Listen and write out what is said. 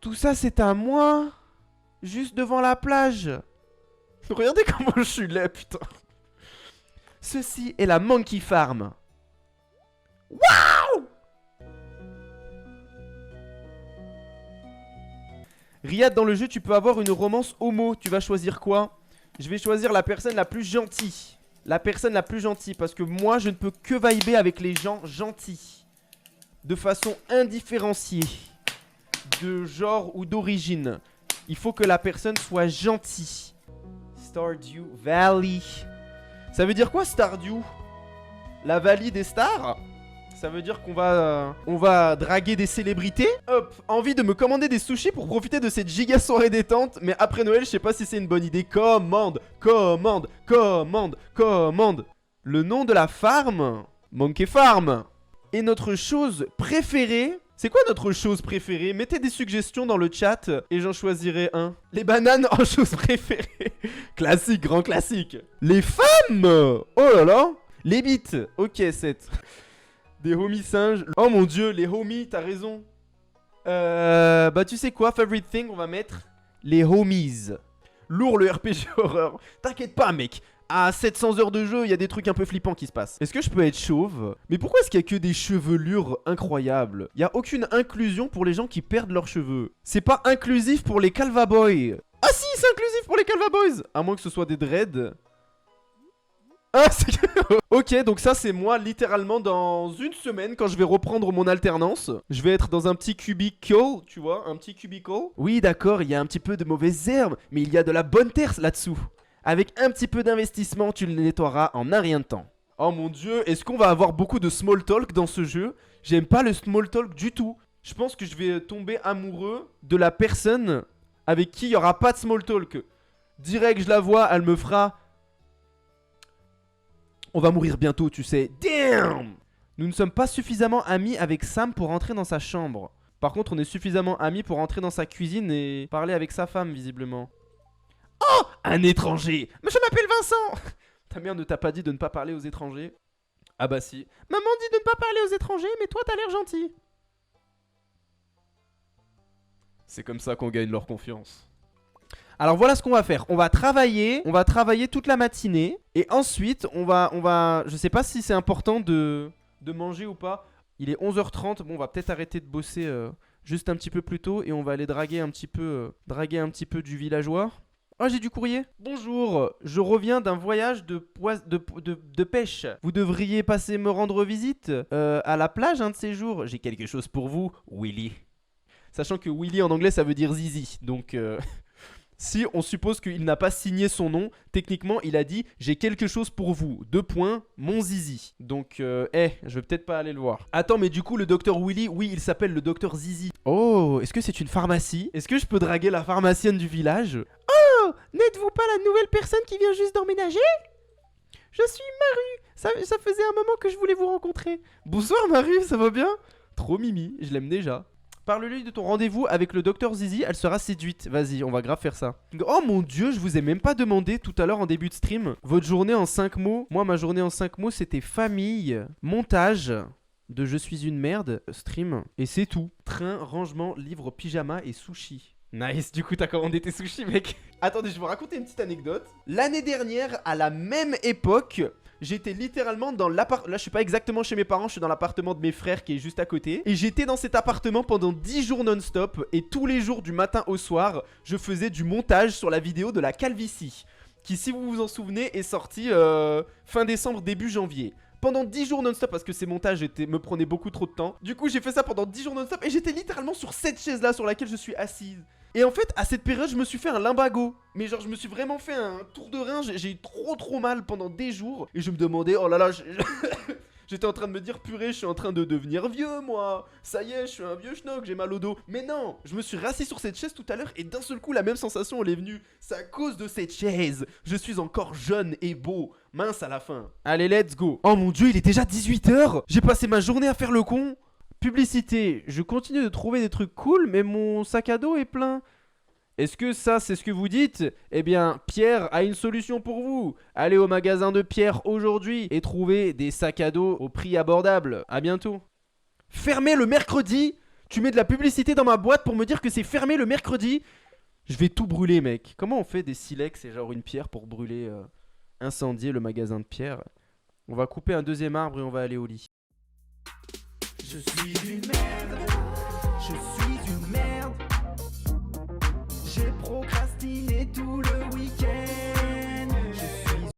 Tout ça, c'est à moi. Juste devant la plage. Regardez comment je suis laid, putain. Ceci est la Monkey Farm. Waouh! Riyad, dans le jeu, tu peux avoir une romance homo. Tu vas choisir quoi? Je vais choisir la personne la plus gentille. La personne la plus gentille. Parce que moi, je ne peux que vibrer avec les gens gentils. De façon indifférenciée. De genre ou d'origine. Il faut que la personne soit gentille. Stardew Valley. Ça veut dire quoi, Stardew? La vallée des stars? Ça veut dire qu'on va draguer des célébrités. Hop, envie de me commander des sushis pour profiter de cette giga soirée détente. Mais après Noël, je sais pas si c'est une bonne idée. Commande, commande, commande, commande. Le nom de la farm? Monkey Farm. Et notre chose préférée? C'est quoi notre chose préférée? Mettez des suggestions dans le chat et j'en choisirai un. Les bananes en chose préférée. Classique, grand classique. Les femmes! Oh là là. Les bites. Ok, 7. Des homies singes. Oh mon dieu, les homies, t'as raison. Bah tu sais quoi, favorite thing, on va mettre les homies. Lourd le RPG horreur. T'inquiète pas mec. À 700 heures de jeu, il y a des trucs un peu flippants qui se passent. Est-ce que je peux être chauve? Mais pourquoi est-ce qu'il y a que des chevelures incroyables? Il y a aucune inclusion pour les gens qui perdent leurs cheveux. C'est pas inclusif pour les Calva Boys. Ah si, c'est inclusif pour les Calva Boys. À moins que ce soit des dreads. Ah, c'est... Ok, donc ça c'est moi littéralement dans une semaine quand je vais reprendre mon alternance. Je vais être dans un petit cubicle, tu vois, un petit cubicle. Oui d'accord, il y a un petit peu de mauvaises herbes, mais il y a de la bonne terre là-dessous. Avec un petit peu d'investissement, tu le nettoieras en un rien de temps. Oh mon dieu, est-ce qu'on va avoir beaucoup de small talk dans ce jeu? J'aime pas le small talk du tout. Je pense que je vais tomber amoureux de la personne avec qui il n'y aura pas de small talk. Direct, je la vois, elle me fera... On va mourir bientôt, tu sais. Damn! Nous ne sommes pas suffisamment amis avec Sam pour entrer dans sa chambre. Par contre, on est suffisamment amis pour entrer dans sa cuisine et parler avec sa femme, visiblement. Oh! Un étranger! Mais je m'appelle Vincent! Ta mère ne t'a pas dit de ne pas parler aux étrangers? Ah bah si. Maman dit de ne pas parler aux étrangers, mais toi t'as l'air gentil. C'est comme ça qu'on gagne leur confiance. Alors voilà ce qu'on va faire. On va travailler toute la matinée. Et ensuite, on va... Je sais pas si c'est important de manger ou pas. Il est 11h30. Bon, on va peut-être arrêter de bosser juste un petit peu plus tôt. Et on va aller draguer un petit peu du villageois. Oh, j'ai du courrier. Bonjour, je reviens d'un voyage de pêche. Vous devriez passer me rendre visite à la plage un de ces jours. J'ai quelque chose pour vous, Willy. Sachant que Willy en anglais ça veut dire zizi. Donc si on suppose qu'il n'a pas signé son nom, techniquement il a dit j'ai quelque chose pour vous. 2 points, mon zizi. Donc je vais peut-être pas aller le voir. Attends, mais du coup le docteur Willy, oui il s'appelle le docteur Zizi. Oh, est-ce que c'est une pharmacie? Est-ce que je peux draguer la pharmacienne du village? Oh, n'êtes-vous pas la nouvelle personne qui vient juste d'emménager? Je suis Maru. Ça faisait un moment que je voulais vous rencontrer. Bonsoir Maru, ça va bien? Trop mimi, je l'aime déjà. Parle-lui de ton rendez-vous avec le docteur Zizi, elle sera séduite. Vas-y, on va grave faire ça. Oh mon dieu, je vous ai même pas demandé tout à l'heure en début de stream votre journée en 5 mots. Moi, ma journée en 5 mots, c'était famille, montage de Je suis une merde, stream, et c'est tout. Train, rangement, livre, pyjama et sushi. Nice, du coup t'as commandé tes sushis mec. Attendez, je vais vous raconter une petite anecdote. L'année dernière, à la même époque... J'étais littéralement dans l'appart... Là, je suis pas exactement chez mes parents, je suis dans l'appartement de mes frères qui est juste à côté. Et j'étais dans cet appartement pendant 10 jours non-stop. Et tous les jours, du matin au soir, je faisais du montage sur la vidéo de la calvitie. Qui, si vous vous en souvenez, est sortie fin décembre, début janvier. Pendant 10 jours non-stop, parce que ces montages me prenaient beaucoup trop de temps. Du coup, j'ai fait ça pendant 10 jours non-stop. Et j'étais littéralement sur cette chaise-là sur laquelle je suis assise. Et en fait, à cette période, je me suis fait un lumbago. Mais genre, je me suis vraiment fait un tour de rein. J'ai eu trop mal pendant des jours. Et je me demandais, oh là là, j'étais en train de me dire, purée, je suis en train de devenir vieux, moi. Ça y est, je suis un vieux schnock, j'ai mal au dos. Mais non, je me suis rassis sur cette chaise tout à l'heure. Et d'un seul coup, la même sensation, elle est venue. C'est à cause de cette chaise. Je suis encore jeune et beau. Mince à la fin. Allez, let's go. Oh mon dieu, il est déjà 18h. J'ai passé ma journée à faire le con. Publicité, je continue de trouver des trucs cool, mais mon sac à dos est plein. Est-ce que ça, c'est ce que vous dites? Eh bien, Pierre a une solution pour vous. Allez au magasin de Pierre aujourd'hui et trouvez des sacs à dos au prix abordable. À bientôt. Fermé le mercredi? Tu mets de la publicité dans ma boîte pour me dire que c'est fermé le mercredi. Je vais tout brûler, mec. Comment on fait des silex et genre une pierre pour brûler, incendier le magasin de pierre? On va couper un deuxième arbre et on va aller au lit. Je suis une merde. Je suis une merde. J'ai procrastiné tout le